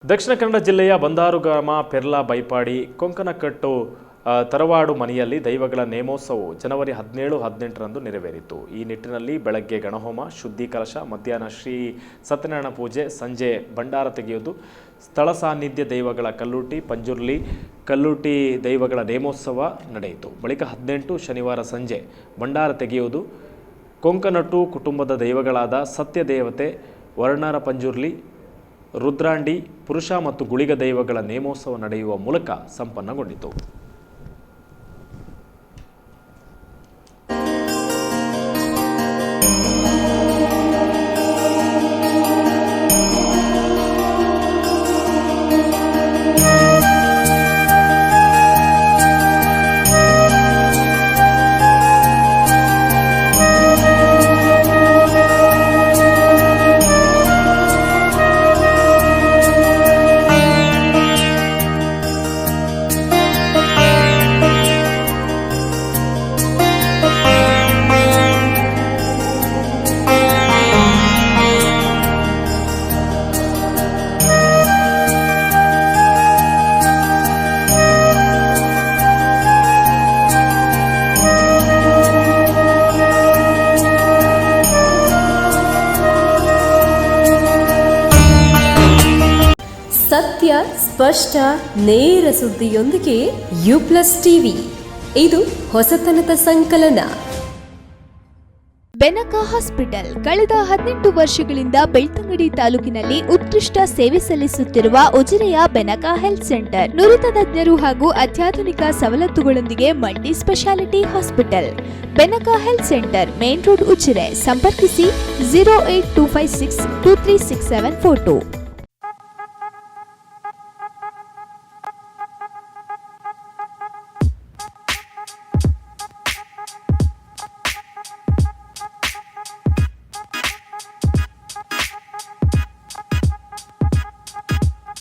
ದಕ್ಷಿಣ ಕನ್ನಡ ಜಿಲ್ಲೆಯ ಬಂದಾರು ಗ್ರಾಮ ಪೆರ್ಲಾ ಬೈಪಾಡಿ ಕೊಂಕನಕಟ್ಟು ತರವಾಡು ಮನೆಯಲ್ಲಿ ದೈವಗಳ ನೇಮೋತ್ಸವವು ಜನವರಿ 17-18ರಂದು ನೆರವೇರಿತು. ಈ ನಿಟ್ಟಿನಲ್ಲಿ ಬೆಳಗ್ಗೆ ಗಣಹೋಮ, ಶುದ್ಧಿ ಕಲಶ, ಮಧ್ಯಾಹ್ನ ಶ್ರೀ ಸತ್ಯನಾರಾಯಣ ಪೂಜೆ, ಸಂಜೆ ಭಂಡಾರ ತೆಗೆಯುವುದು, ಸ್ಥಳ ಸಾನ್ನಿಧ್ಯ ದೈವಗಳ ಕಲ್ಲೂಟಿ ದೈವಗಳ ನೇಮೋತ್ಸವ ನಡೆಯಿತು. ಬಳಿಕ 18 ಶನಿವಾರ ಸಂಜೆ ಭಂಡಾರ ತೆಗೆಯುವುದು, ಕೊಂಕನಟ್ಟು ಕುಟುಂಬದ ದೈವಗಳಾದ ಸತ್ಯದೇವತೆ, ವರ್ಣರ ಪಂಜುರ್ಲಿ, ರುದ್ರಾಂಡಿ, ಪುರುಷ ಮತ್ತು ಗುಳಿಗ ದೈವಗಳ ನೇಮೋತ್ಸವ ನಡೆಯುವ ಮೂಲಕ ಸಂಪನ್ನಗೊಂಡಿತು. ಸತ್ಯ, ಸ್ಪಷ್ಟ, ನೇರ ಸುದ್ದಿಯೊಂದಿಗೆ U+ ಟಿವಿ. ಇದು ಹೊಸತನದ ಸಂಕಲನ. ಬೆನಕ ಹಾಸ್ಪಿಟಲ್ ಕಳೆದ 18 ವರ್ಷಗಳಿಂದ ಬೆಳ್ತಂಗಡಿ ತಾಲೂಕಿನಲ್ಲಿ ಉತ್ಕೃಷ್ಟ ಸೇವೆ ಸಲ್ಲಿಸುತ್ತಿರುವ ಉಜಿರೆಯ ಬೆನಕ ಹೆಲ್ತ್ ಸೆಂಟರ್ ನುರಿತ ತಜ್ಞರು ಹಾಗೂ ಅತ್ಯಾಧುನಿಕ ಸವಲತ್ತುಗಳೊಂದಿಗೆ multi specialty hospital. Benaka health centre, main road, Ujire. ಸಂಪರ್ಕಿಸಿ 08256236742.